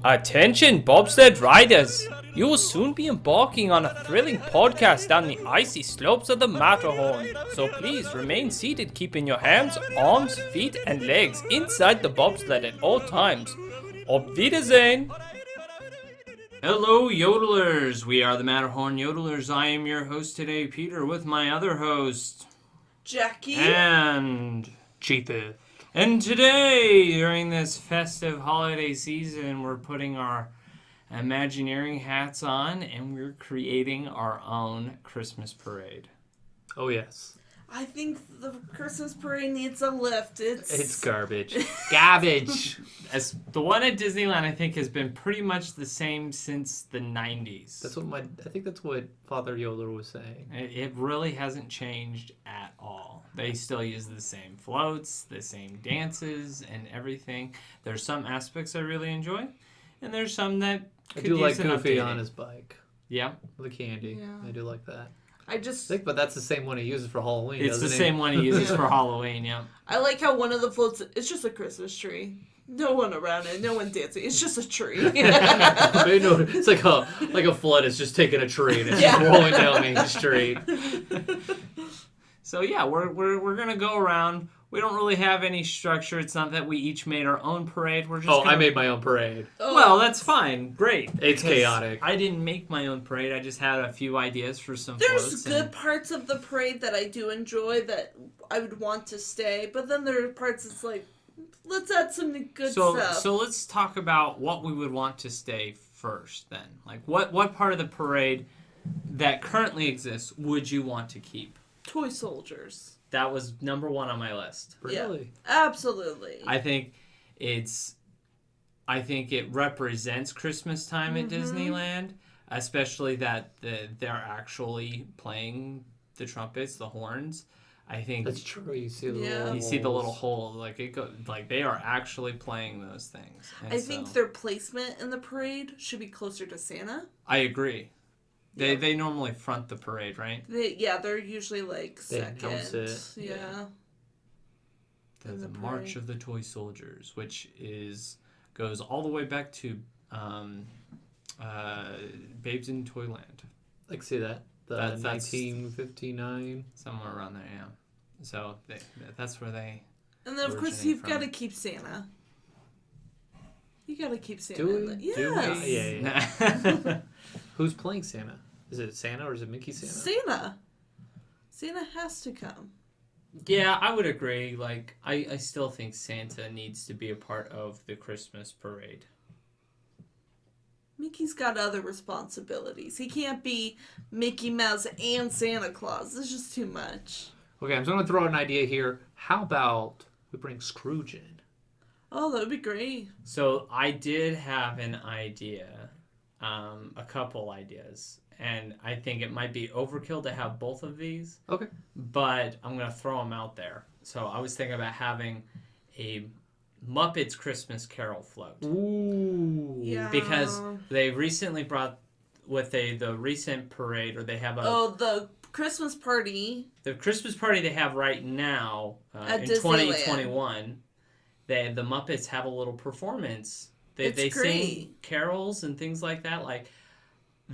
Attention bobsled riders! You will soon be embarking on a thrilling podcast down the icy slopes of the Matterhorn. So please remain seated, keeping your hands, arms, feet, and legs inside the bobsled at all times. Auf Wiedersehen! Hello, yodelers! We are the Matterhorn Yodelers. I am your host today, Peter, with my other host, Jackie. and Cheapeth. And today, during this festive holiday season, we're putting our Imagineering hats on and we're creating our own Christmas parade. Oh, yes. I think the Christmas parade needs a lift. It's garbage. Garbage. As the one at Disneyland, I think, has been pretty much the same since the 90s. I think that's what Father Yoder was saying. It really hasn't changed at all. They still use the same floats, the same dances, and everything. There's some aspects I really enjoy, and there's some that I could do like use an Goofy updating. on his bike. Yeah. The candy. Yeah. I do like that. But that's the same one he uses for Halloween. It's the isn't same it? one he uses for Halloween, yeah. I like how one of the floats, it's just a Christmas tree. No one around it, no one dancing. It's just a tree. It's like a flood is just taking a tree and it's just rolling down Main Street. So yeah, we're gonna go around. We don't really have any structure. It's not that we each made our own parade. We're just I made my own parade. Well, that's fine. Great. It's Because chaotic. I didn't make my own parade. I just had a few ideas for some There's floats. good parts of the parade that I do enjoy that I would want to stay, but then there are parts that's like, let's add some good stuff. So let's talk about what we would want to stay first then. Like what part of the parade that currently exists would you want to keep? Toy soldiers. That was number one on my list. Really? Yeah, absolutely. I think it represents Christmas time at Disneyland, especially that they're actually playing the trumpets, the horns. I think That's true. You see the little hole, like they are actually playing those things. And I think their placement in the parade should be closer to Santa. I agree. They normally front the parade, right? They're usually like They second. announce it. Yeah. The March of the Toy Soldiers, which goes all the way back to Babes in Toyland. Like, see that? That's 1959. Somewhere around there, yeah. So that's where they... And then, of course, originate you've from. got to keep Santa. You got to keep Santa. Do in we? the- Do we? Yes. Yeah. Who's playing Santa? Is it Santa or is it Mickey Santa? Santa. Santa has to come. Yeah, I would agree. Like, I still think Santa needs to be a part of the Christmas parade. Mickey's got other responsibilities. He can't be Mickey Mouse and Santa Claus. It's just too much. Okay, I'm just going to throw out an idea here. How about we bring Scrooge in? Oh, that would be great. So I did have an idea, a couple ideas, and I think it might be overkill to have both of these. Okay. But I'm going to throw them out there. So I was thinking about having a Muppets Christmas Carol float. Ooh. Yeah. Because they recently brought, with the recent parade, or they have the Christmas party. the Christmas party they have right now At in Disneyland. 2021, the Muppets have a little performance. They It's sing great. carols and things like that. Like,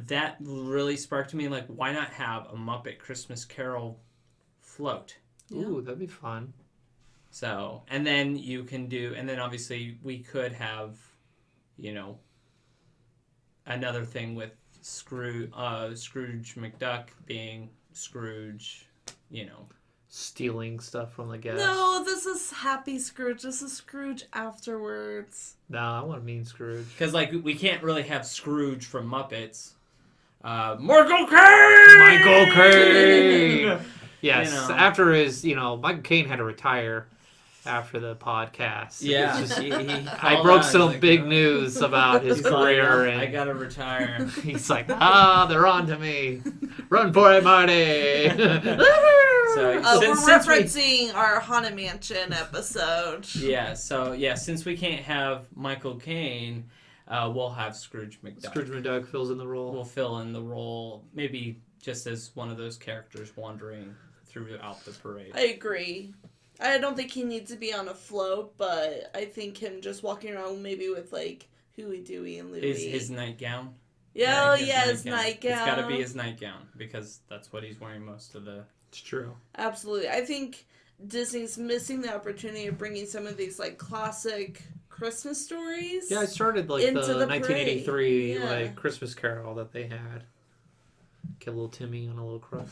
that really sparked me, like, why not have a Muppet Christmas Carol float? Ooh, that'd be fun. So, and then obviously we could have, another thing with Scrooge McDuck being Scrooge, Stealing stuff from the guests. No, this is Happy Scrooge. This is Scrooge afterwards. No, I want Mean Scrooge. Because, like, we can't really have Scrooge from Muppets. Michael Caine! Michael Caine! Yes, You know. after his, Michael Caine had to retire after the podcast. Yeah. It's just- he I called broke out, some he's like, big "Oh." news about his He's like, career, I and gotta retire. he's like, they're on to me. Run for it, Marty! So, We're since we- referencing our Haunted Mansion episode. Since we can't have Michael Caine, we'll have Scrooge McDuck. Scrooge McDuck fills in the role. We'll fill in the role, maybe just as one of those characters wandering throughout the parade. I agree. I don't think he needs to be on a float, but I think him just walking around maybe with, like, Huey, Dewey, and Louie. His nightgown. Yeah, his nightgown. It's got to be his nightgown because that's what he's wearing most of the. It's true. Absolutely. I think Disney's missing the opportunity of bringing some of these like classic Christmas stories. Yeah, it started like into the the 1983 parade. Yeah. like Christmas Carol that they had. Get little Timmy on a little crutch.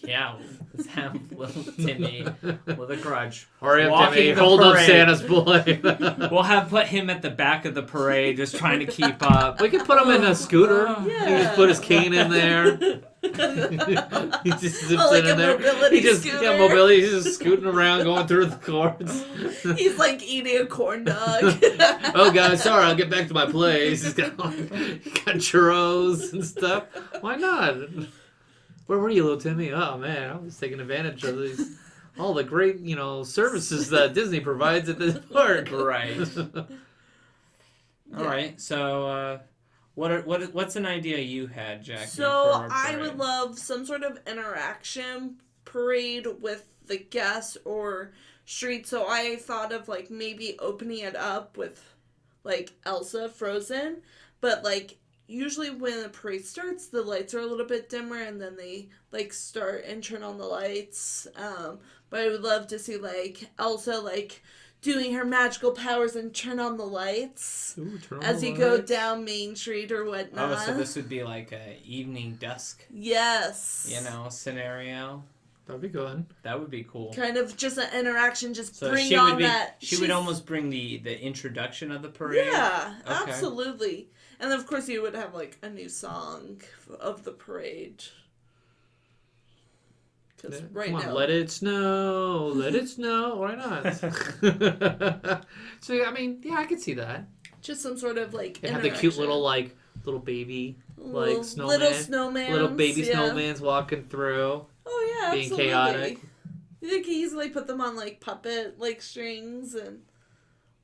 Yeah, let's have little Timmy with a grudge. Hurry up, Walking Timmy! the Hold up, parade. Santa's boy. We'll put him at the back of the parade, just trying to keep up. We could put him in a scooter. Yeah. He just put his cane in there. He just zips like in a there. mobility He just scooter. yeah, mobility. He's just scooting around, going through the chords. He's like eating a corn dog. Oh, guys, sorry, I'll get back to my place. He's got churros and stuff. Why not? Where were you, little Timmy? Oh, man, I was taking advantage of these, all the great, services that Disney provides at this park. Right. All right. So, what's an idea you had, Jackie? So for a I parade? would love some sort of interaction parade with the guests or street. So I thought of like maybe opening it up with like Elsa Frozen, but like usually when the parade starts, the lights are a little bit dimmer and then they like start and turn on the lights. But I would love to see like Elsa like doing her magical powers and turn on the lights Ooh, turn on as the you go lights. down Main Street or whatnot. Oh, so this would be like a evening dusk, Yes. scenario. That'd be good. That would be cool. Kind of just an interaction, just So bring she on would be. that. She would almost bring the introduction of the parade. Yeah, Okay. absolutely. And of course, you would have like a new song of the parade. Because right Come on, now, let it snow, let it snow. Why not? So yeah, I mean, yeah, I could see that. just some sort of like And have the cute little little baby little snowman, snowman, little baby snowmans walking through, Oh yeah, being absolutely. chaotic. You can easily put them on like puppet like strings and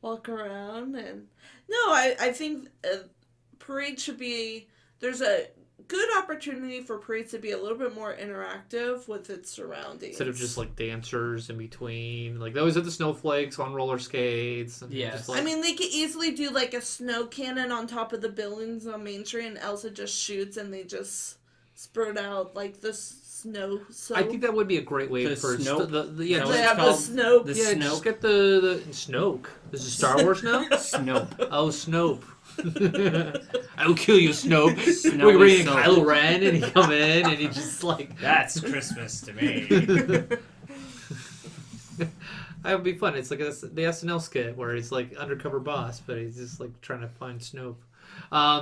walk around. And no, I think parade should be. There's a good opportunity for parades to be a little bit more interactive with its surroundings Instead of just like dancers in between, like they always have the snowflakes on roller skates. And Yes. just, like, I mean, they could easily do like a snow cannon on top of the buildings on Main Street, and Elsa just shoots, and they just spurt out like the snow. So I think that would be a great way The for Snoke? yeah, Is that they what it's have the called? snow. The yeah, Snoke? just get the Snoke. This is Star Wars now. Snope. Oh, Snope. I will kill you, Snope. Snowy We bring in Snope. Kylo Ren, and he come in, and he just like That's Christmas to me. That would be fun. It's like the SNL skit where he's like undercover boss, but he's just like trying to find Snope.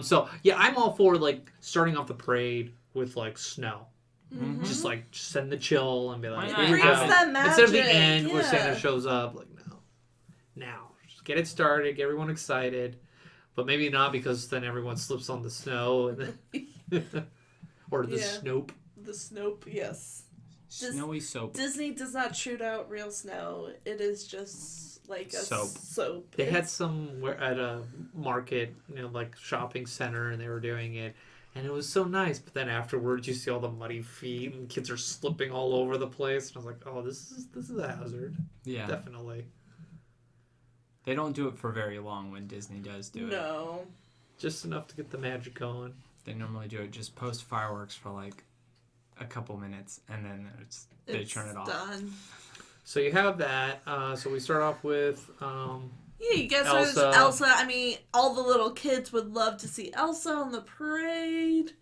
So yeah, I'm all for like starting off the parade with like snow. Mhm. Just like send the chill and be Why like, not? here we Brings go. that magic. Instead of the end where yeah. Santa shows up, like no, now just get it started, get everyone excited, but maybe not because then everyone slips on the snow and then or the Yeah. Snope. The Snope, yes. Snowy soap. Disney does not shoot out real snow. It is just like a Soap. soap. They had some at a market, like shopping center, and they were doing it, and it was so nice. But then afterwards, you see all the muddy feet, and kids are slipping all over the place. And I was like, "Oh, this is a hazard, Yeah. definitely." They don't do it for very long when Disney does do it. No. Just enough to get the magic going. They normally do it just post fireworks for like a couple minutes, and then they It's turn it off. done. So you have that. So we start off with Yeah, you guess there's Elsa. Elsa. I mean, all the little kids would love to see Elsa on the parade.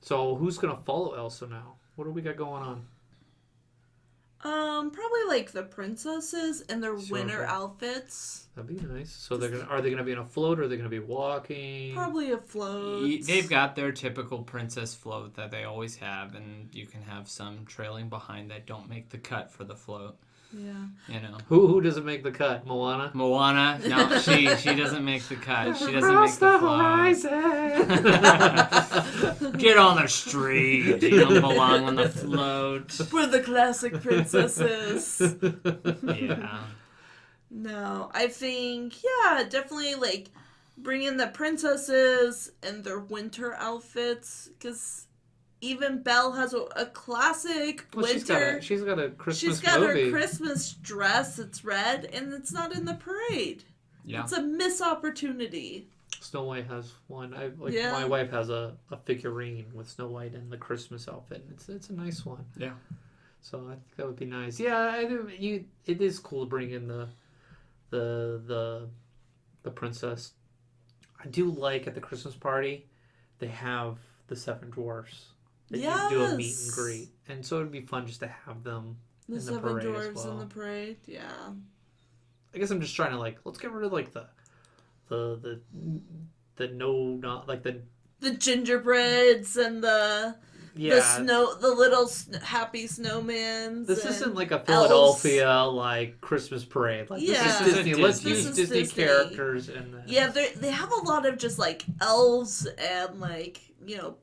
so who's gonna follow Elsa now? What do we got going on? Probably like the princesses in their Sure. winter outfits. That'd be nice. So are they gonna be in a float, or are they gonna be walking? Probably a float. They've got their typical princess float that they always have, and you can have some trailing behind that don't make the cut for the float. Yeah. Who doesn't make the cut? Moana. Moana, no, she doesn't make the cut. She doesn't Across make the horizon. float. Get on the street. You don't belong on the float. We're the classic princesses. Yeah. No, I think, yeah, definitely like bring in the princesses and their winter outfits, because even Belle has a classic Well, winter. she's got a Christmas She's got movie. her Christmas dress. It's red, and it's not in the parade. Yeah. It's a missed opportunity. Snow White has one. Yeah. My wife has a figurine with Snow White in the Christmas outfit. It's a nice one. Yeah. So I think that would be nice. Yeah, it is cool to bring in the princess. I do like at the Christmas party, they have the 7 dwarfs that you do a meet and Yes. greet, and so it'd be fun just to have them The in the 7 parade as dwarves well. in the parade. Yeah. I guess I'm just trying to let's get rid of the no not like the The gingerbreads and the little happy snowmans. This and isn't like a elves. Philadelphia Christmas parade. Like Yeah. this is This Disney. is Let's Disney. use This is Disney Disney. characters and Yeah, they have a lot of just like elves and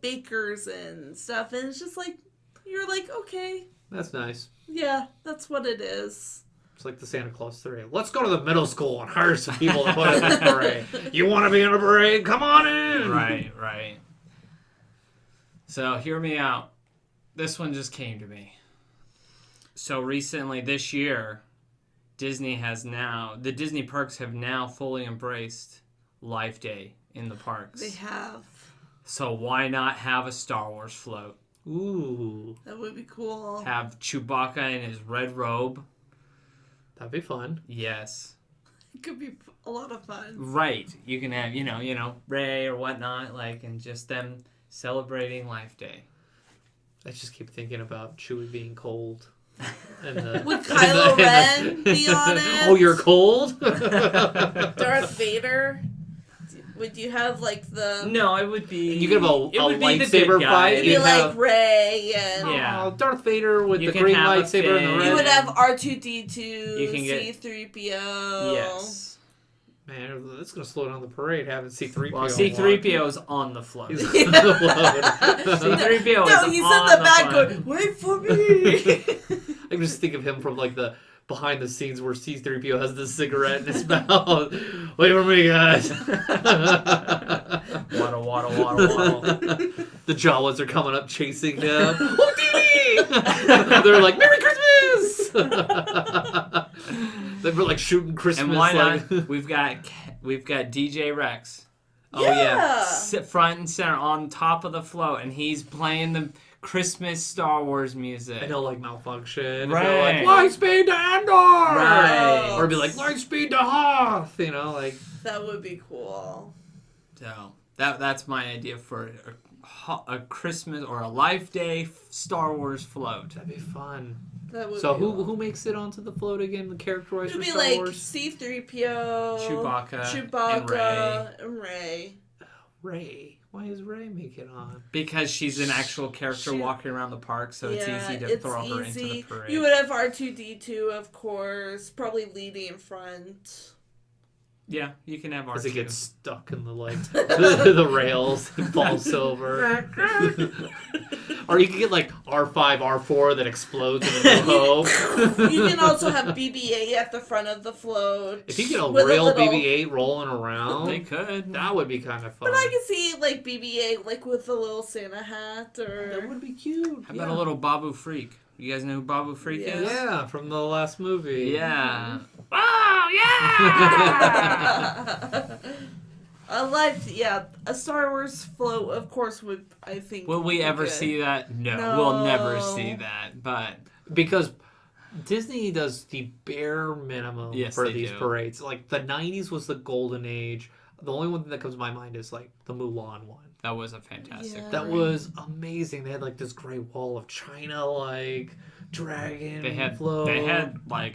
bakers and stuff, and it's just like you're like, okay, that's nice. yeah, that's what it is. It's like the Santa Claus 3. Let's go to the middle school and hire some people to put in this parade. You want to be in a parade? Come on in. Right. So hear me out. This one just came to me. So recently, this year, the Disney parks have now fully embraced Life Day in the parks. They have. So why not have a Star Wars float? Ooh, That would be cool. Have Chewbacca in his red robe. that'd be fun. Yes. It could be a lot of fun. Right. You can have, Rey or whatnot, and just them celebrating Life Day. I just keep thinking about Chewie being cold. And, Would Kylo Ren be on it? Oh, you're cold? Darth Vader? Would you have the... No, it would be... You could have a it would be the lightsaber good guy. fight. It'd be You'd like have- Rey and... Yeah. Oh, Darth Vader with You the can green have a lightsaber and the Finn. red. You would have R2-D2, You can get- C-3PO. Yes. Man, that's gonna slow down the parade having C-3PO. Well, C-3PO's on the float. He's on the float. C-3PO No, is he's on in the back float. going, wait for me! I can just think of him from the behind the scenes where C-3PO has the cigarette in his mouth. Wait for me, guys. Waddle, waddle. The Jawas are coming up chasing him. Houdini! They're like, Merry Christmas! They were shooting Christmas. And why not? We've got DJ Rex. Oh yeah. Sit front and center on top of the float, and he's playing the Christmas Star Wars music. I know, malfunction. Right. They're like, Lightspeed to Endor! Right. Or be like, Lightspeed to Hoth! That would be cool. So that's my idea for a Christmas or a Life Day Star Wars float. That'd be fun. That would So be who cool. who makes it onto the float again? The character-wise It would for be Star Wars? C-3PO, Chewbacca, and Rey. Rey. Why does Rey make it on? Because she's an actual character walking around the park, so it's easy to throw her into the parade. You would have R2-D2, of course, probably leading in front. Yeah, you can have R2. As it gets stuck in the the rails, it falls over. Or you can get R5, R4 that explodes in a hole. You can also have BB-8 at the front of the float. If you get a with real little- BB-8 rolling around, They could. that would be kind of fun. But I could see BB-8 with a little Santa hat or. That would be cute. How about a little Babu Freak? You guys know who Babu Freak Yeah. is? Yeah, from the last movie. Yeah. Oh, yeah! A Star Wars float, of course, would, I think. Will we be ever good. see that? No, No. we'll never see that. But Because Disney does the bare minimum Yes, for they these do. parades. The 90s was the golden age. The only one thing that comes to my mind is the Mulan one. that was a fantastic. Yeah. That was amazing. They had this great wall of China, dragon They had float.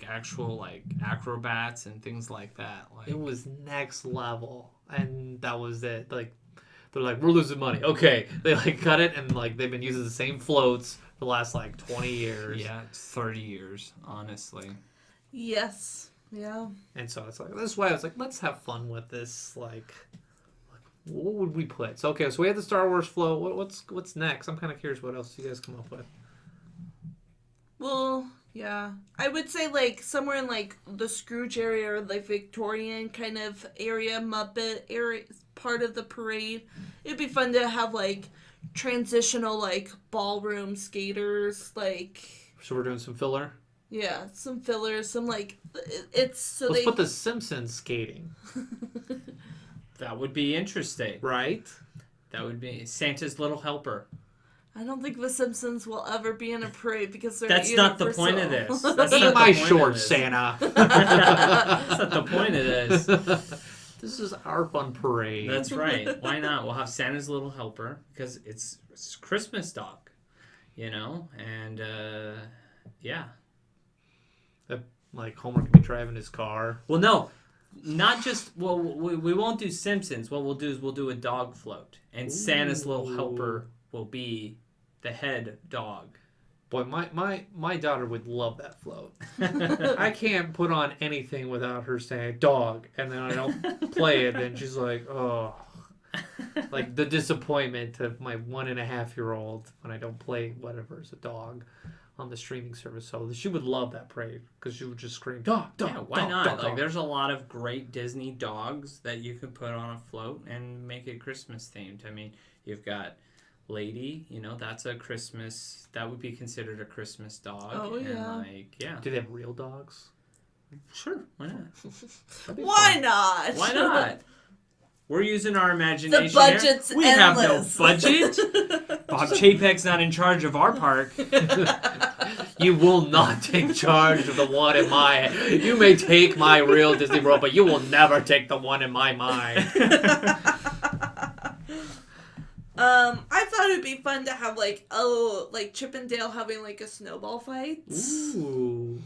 actual acrobats and things like that. It was next level, and that was it. They're like, we're losing money. Okay, they cut it, and they've been using the same floats for the last 20 years. Yeah, 30 years, honestly. Yes. Yeah. And so it's that's why I was like, let's have fun with this. What would we put? So so we had the Star Wars float. What's next? I'm kind of curious what else you guys come up with. Well, yeah. I would say somewhere in the Scrooge area or Victorian kind of area, Muppet area part of the parade. It'd be fun to have transitional ballroom skaters So we're doing some filler. Yeah, some fillers, some like it's so Let's they put the Simpsons skating, That would be interesting. right? That would be Santa's little helper. I don't think the Simpsons will ever be in a parade because they're That's not the point of universal. this. That's Eat not my the point of shorts, this. Santa. That's not the point of this. This is our fun parade. That's right. Why not? We'll have Santa's little helper because it's Christmas dog, you know? And, yeah. Like Homer can be driving his car. Well, no. Not just, well, we won't do Simpsons. What we'll do is we'll do a dog float. And Santa's little helper will be the head dog. Boy, my daughter would love that float. I can't put on anything without her saying dog, and then I don't play it, and she's like, oh. Like the disappointment of my 1.5-year-old when I don't play whatever is a dog on the streaming service. So she would love that parade because she would just scream, dog, dog, Yeah, why dog, not? dog, Like, dog. there's a lot of great Disney dogs that you can put on a float and make it Christmas themed. I mean, you've got Lady, you know, that's a Christmas, that would be considered a Christmas dog. Oh, and yeah. like, yeah. Do they have real dogs? Sure, why not? That'd be Why fun. not? Why not? We're using our imagination. The budget's here. We have no endless. budget. Bob Chapek's not in charge of our park. You will not take charge of the one in my. You may take my real Disney World, but you will never take the one in my mind. I thought it'd be fun to have like Chip and Dale having like a snowball fight. Ooh.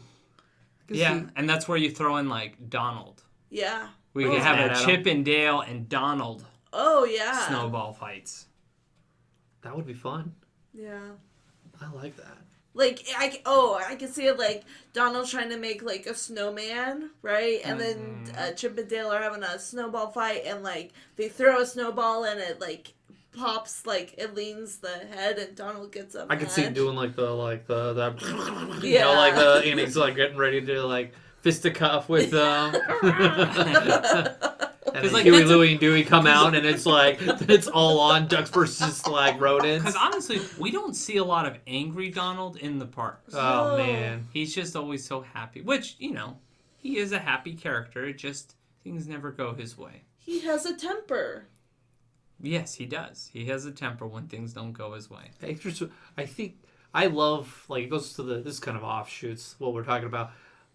Yeah, and that's where you throw in like Donald. Yeah. We Oh. could have Mad a at Chip and Dale and Donald Oh yeah. snowball fights. That would be fun. Yeah. I like that. Like I can see it like Donald trying to make like a snowman, right? And then Chip and Dale are having a snowball fight, and like they throw a snowball and it like pops, like it leans the head, and Donald gets up. I could see him doing like the you Yeah. know, like and he's like getting ready to like fisticuff with and then like, Huey, that's a- Louie, and Dewey come out, and it's like it's all on ducks versus like rodents. Because honestly, we don't see a lot of angry Donald in the parks. Oh Oh. man, He's just always so happy, which, you know, he is a happy character. It just, things never go his way. He has a temper. Yes, he does. He has a temper when things don't go his way. I think I love like it goes to this is kind of offshoots what we're talking about.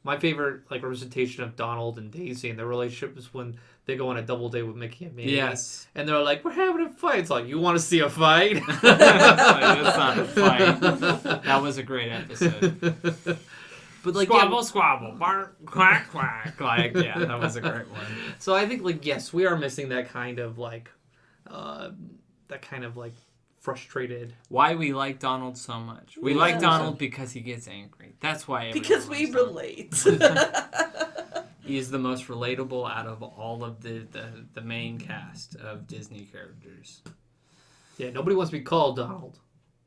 My favorite like representation of Donald and Daisy and their relationship is when they go on a double date with Mickey and Minnie. Yes. And they're like, we're having a fight. It's like, you want to see a fight? That's not a fight. That was a great episode. But like, Squabble, squabble, bark, quack, quack. Like, yeah, that was a great one. so I think like, yes, we are missing that kind of like frustrated. Why we like Donald so much. We Yeah. like Donald because he gets angry. That's why everyone Because we likes Donald. relate. He is the most relatable out of all of the main cast of Disney characters. Yeah, nobody wants to be called Donald,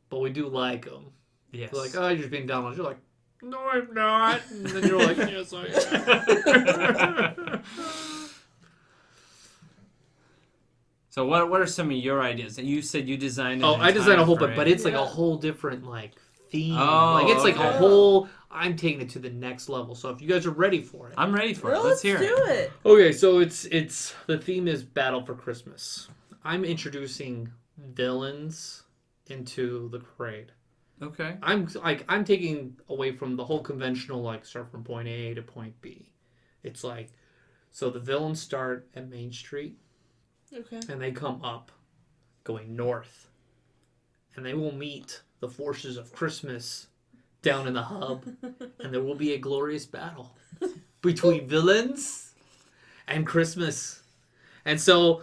but we do like him. Yes. They're like, oh, you're just being Donald. You're like, no, I'm not. And then you're like, yes, I am. So what are some of your ideas? You said you designed. Oh, I designed a whole, parade. but it's like Yeah. a whole different like theme. Oh, like it's like a okay. whole. I'm taking it to the next level. So if you guys are ready for it, I'm ready for it. Well, Let's let's hear do it. it. okay. So it's the theme is Battle for Christmas. I'm introducing villains into the parade. Okay. I'm taking away from the whole conventional like start from point A to point B. It's like so the villains start at Main Street Okay. and they come up going north and they will meet the forces of Christmas down in the hub and there will be a glorious battle between villains and Christmas. And so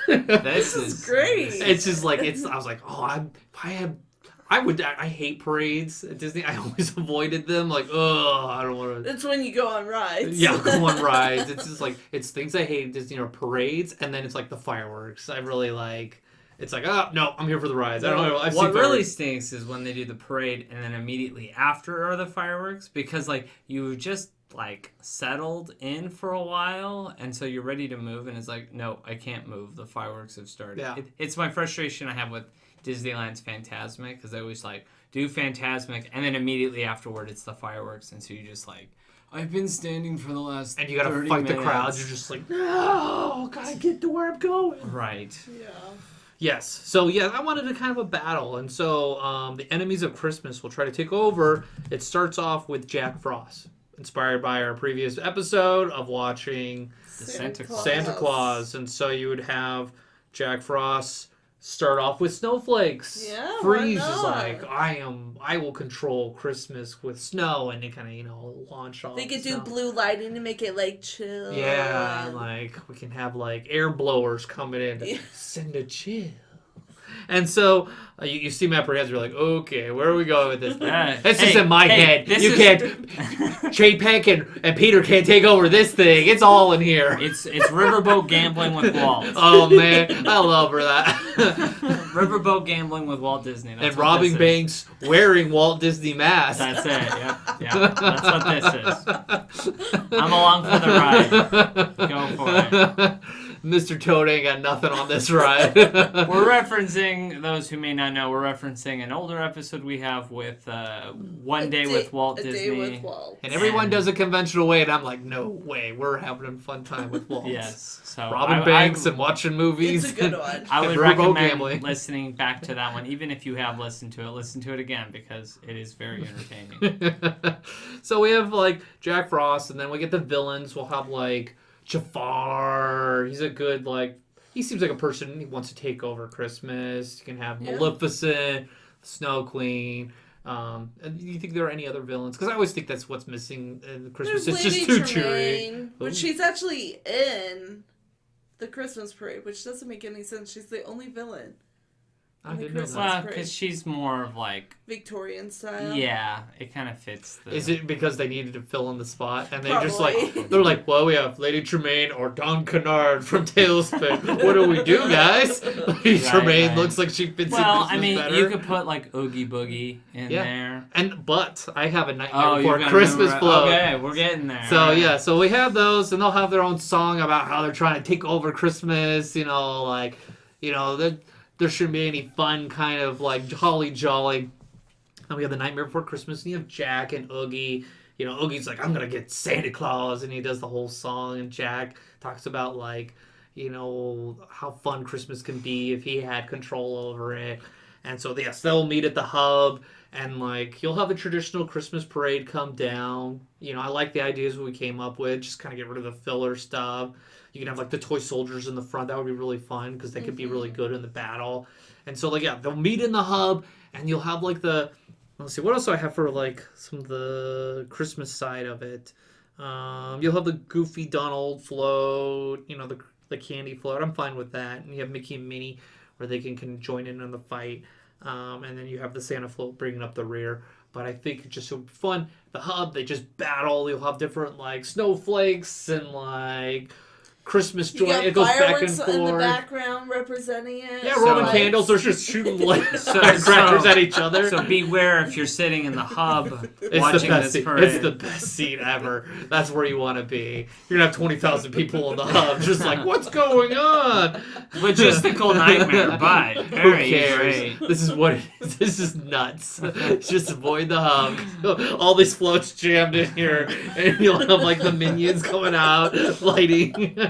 This is great. it's just like I was like, oh, I hate parades at Disney. I always avoided them. Like, oh, I don't want to. That's when you go on rides. Yeah, go on rides. It's just like it's things I hate at Disney are parades, and then it's like the fireworks. I really like. It's like, oh no, I'm here for the rides. I don't know. I've seen What really fireworks. stinks is when they do the parade and then immediately after are the fireworks, because like you just like settled in for a while and so you're ready to move and it's like, no, I can't move. The fireworks have started. Yeah. It's my frustration I have with Disneyland's Fantasmic because they always like do Fantasmic, and then immediately afterward it's the fireworks, and so you just like, I've been standing for the last And you gotta 30 fight minutes. the crowds. You're just like, no, gotta get to where I'm going. Right. Yeah. Yes. So, yeah, I wanted a kind of a battle. And so the enemies of Christmas will try to take over. It starts off with Jack Frost, inspired by our previous episode of watching The Santa Claus. Santa Claus. And so you would have Jack Frost start off with snowflakes. Yeah, Freeze why is not? like, I will control Christmas with snow, and they kind of, launch off. They could the do snow. blue lighting to make it like chill. Yeah, and- like we can have like air blowers coming in to Yeah. send a chill. And so you see Matt Perez, you're like, okay, where are we going with this? This is in my head. this You is- can't. Jay Peck and Peter can't take over this thing. It's all in here. It's Riverboat Gambling with Walt. Oh man, I love her that. Riverboat Gambling with Walt Disney. That's And what robbing this is. banks wearing Walt Disney masks. That's it. Yeah. That's what this is. I'm along for the ride. Go for it. Mr. Toad ain't got nothing on this ride. We're referencing, those who may not know, we're referencing an older episode we have with One Day with Walt Disney. A day with Walt. And everyone does a conventional way, and I'm like, no way, we're having a fun time with Walt. Yes. So Robbing banks and watching movies. It's a good one. I would and riverboat recommend gambling. listening back to that one, even if you have listened to it. Listen to it again because it is very entertaining. So we have like Jack Frost, and then we get the villains. We'll have like Jafar. He's a good he seems like a person who wants to take over Christmas. You can have Yeah. Maleficent, Snow Queen. And do you think there are any other villains? Because I always think that's what's missing in Christmas. There's It's Lady just too cheery. Tremaine, Ooh. but she's actually in the Christmas parade, which doesn't make any sense. She's the only villain. I in the didn't know Christmas that. Well, parade. because she's more of like, Victorian style. yeah, it kind of fits the. Is it because they needed to fill in the spot and they just Probably. they're like, well, we have Lady Tremaine or Don Kennard from Tailspin. What do we do, guys? Lady Tremaine right. looks like she fits well, in Christmas I mean, better. you could put like Oogie Boogie in Yeah. there. But I have a Nightmare Oh, Before you're gonna Christmas remember- float. Okay, we're getting there. So Alright. yeah, so we have those, and they'll have their own song about how they're trying to take over Christmas. There shouldn't be any fun kind of like holly jolly. And we have the Nightmare Before Christmas, and you have Jack and Oogie. Oogie's like, I'm gonna get Santa Claus, and he does the whole song, and Jack talks about how fun Christmas can be if he had control over it. And so yes, they'll meet at the hub, and you'll have a traditional Christmas parade come down. I like the ideas we came up with, just kind of get rid of the filler stuff. You can have the toy soldiers in the front. That would be really fun because they could be really good in the battle. And so they'll meet in the hub, and you'll have let's see, what else do I have for some of the Christmas side of it? You'll have the Goofy Donald float, the candy float. I'm fine with that. And you have Mickey and Minnie where they can join in on the fight. And then you have the Santa float bringing up the rear. But I think it just would be fun. The hub, they just battle. You'll have different snowflakes and Christmas joy. You got It goes back and fireworks in the forth. background representing it. Yeah, So- Roman candles are just shooting So- crackers at each other. So beware if you're sitting in the hub It's watching the best this seat. parade. It's the best seat ever. That's where you want to be. You're gonna have 20,000 people in the hub, just what's going on? Logistical nightmare, but Who very cares? great. This is what. This is nuts. Just avoid the hub. All these floats jammed in here, and you'll have the minions coming out, lighting.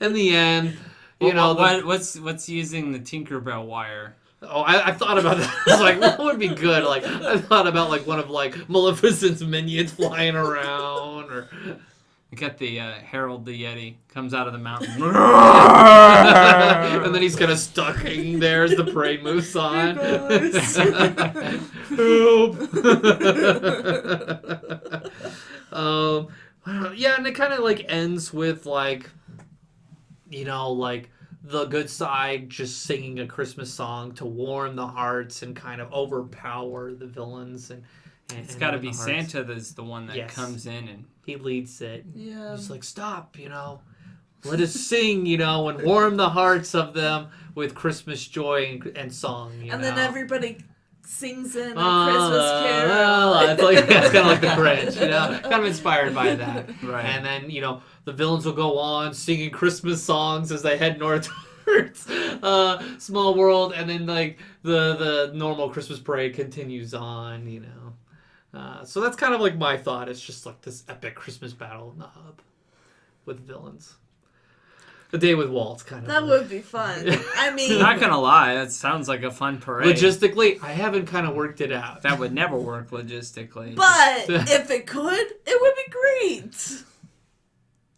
In the end, what's using the Tinkerbell wire? Oh, I thought about that. I was like, what would be good? I thought about one of Maleficent's minions flying around, or You got the Harold the Yeti comes out of the mountain. and then he's kind of stuck hanging there as the parade moves on. Help! Yeah, and it kind of ends with the good side just singing a Christmas song to warm the hearts and kind of overpower the villains and It's got to win be the hearts. Santa that's the one that Yes. comes in and He leads it. Yeah. He's stop, let us sing, and warm the hearts of them with Christmas joy and song. And then everybody sings in a Oh, Christmas carol. it's kind of like the Grinch, kind of inspired by that. Right. And then, the villains will go on singing Christmas songs as they head north Small World, and then like the normal Christmas parade continues on, you know. So that's kind of like my thought. It's just like this epic Christmas battle in the hub with villains. The Day with Walt's kind of. That would be fun. I mean, Not gonna lie, that sounds like a fun parade. Logistically, I haven't kind of worked it out. That would never work logistically. but if it could, it would be great.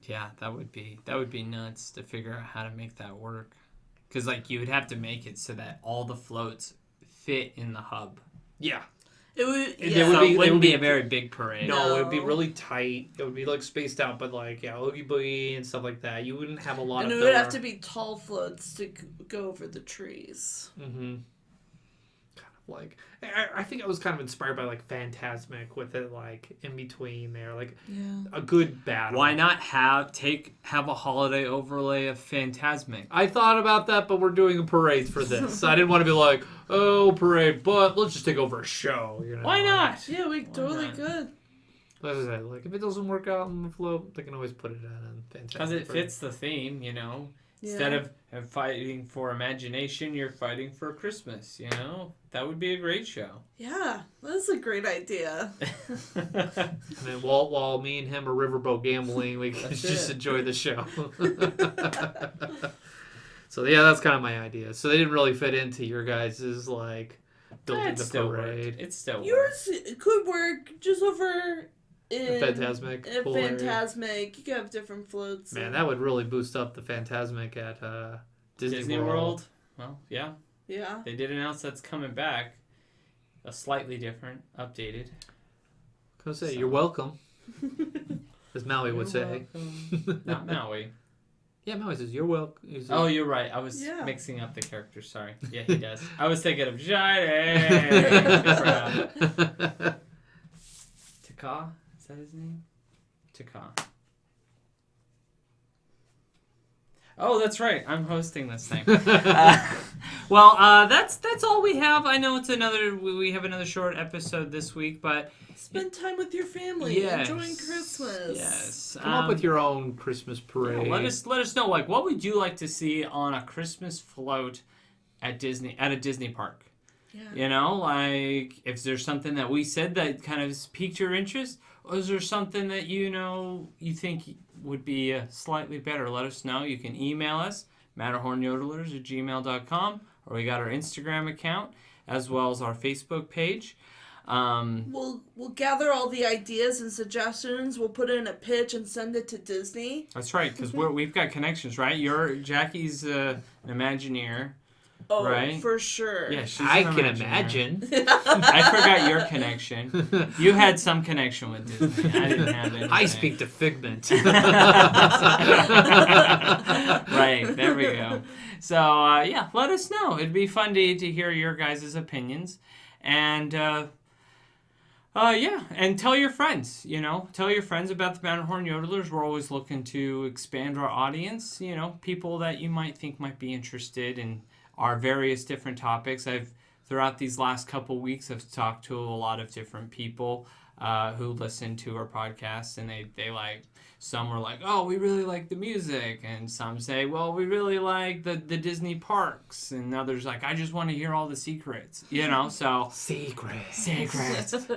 Yeah, that would be nuts to figure out how to make that work. Because like you would have to make it so that all the floats fit in the hub. Yeah. It would. It Yeah. would So be- it wouldn't would be be- a very big parade. No, it would be No. really tight. It would be like spaced out, but like Oogie Boogie and stuff like that. You wouldn't have a lot and of it filler. would have to be tall floats to go over the trees. Mm-hmm. Kind of like I think I was kind of inspired by like Phantasmic with it like in between there, like Yeah. a good battle. Why not have a holiday overlay of Phantasmic? I thought about that, but we're doing a parade for this. I didn't want to be like, oh, parade, but let's just take over a show. You know? Why not? Yeah, we totally not? could. As I said, like if it doesn't work out on the float, they can always put it on Phantasmic. Because it Parade. fits the theme, you know. Yeah. Instead of fighting for imagination, you're fighting for Christmas, you know? That would be a great show. Yeah, that's a great idea. And then while me and him are riverboat gambling, we can That's just it. enjoy the show. So yeah, that's kind of my idea. So they didn't really fit into your guys' like building It the still parade. worked. It still worked. Yours could work just over in Phantasmic in pool area. Phantasmic. You could have different floats. Man, and- that would really boost up the Phantasmic at Disney World. Well, yeah. Yeah. They did announce that's coming back. A slightly different, updated. Go say, So- you're welcome, as Maui would You're say. welcome. Not Maui. Yeah, Maui says, you're welcome. He says, Oh, you're right. I was Yeah. mixing up the characters. Sorry. Yeah, he does. I was thinking of Shiny. Taka? Is that his name? Taka. Oh, that's right. I'm hosting this thing. That's all we have. I know we have another short episode this week, but Spend time with your family. yes, Enjoying Christmas. Yes. Come up with your own Christmas parade. Yeah, let us know, like, what would you like to see on a Christmas float at a Disney park? Yeah. You know, like, if there's something that we said that kind of piqued your interest, or is there something that you think would be slightly better? Let us know. You can email us, matterhornyodelers@gmail.com, or we got our Instagram account, as well as our Facebook page. We'll gather all the ideas and suggestions. We'll put it in a pitch and send it to Disney. That's right, because we've got connections, right? Jackie's an Imagineer. Oh, Right? for sure. Yeah, she's I an can Imagineer. imagine. I forgot your connection. You had some connection with Disney. I didn't have anything. I speak to Figment. Right, there we go. So, yeah, let us know. It'd be fun to hear your guys' opinions. And, yeah, and tell your friends, Tell your friends about the Matterhorn Yodelers. We're always looking to expand our audience, people that you might think might be interested in our various different topics. Throughout these last couple weeks, I've talked to a lot of different people who listen to our podcast, and they like, some were like, oh, we really like the music, and some say, well, we really like the Disney parks, and others like, I just want to hear all the secrets, so secrets.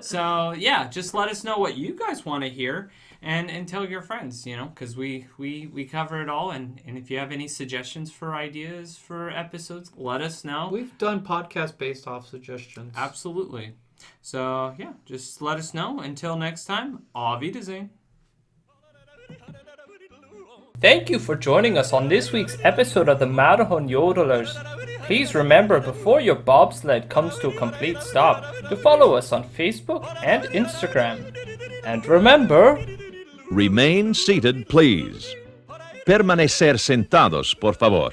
So yeah, just let us know what you guys want to hear, and tell your friends, because we cover it all, and if you have any suggestions for ideas for episodes, let us know. We've done podcasts based off suggestions. Absolutely. So yeah, just let us know. Until next time, Auf Wiedersehen. Thank you for joining us on this week's episode of the Matterhorn Yodelers. Please remember, before your bobsled comes to a complete stop, to follow us on Facebook and Instagram. And remember, Remain seated, please. Permanecer sentados, por favor.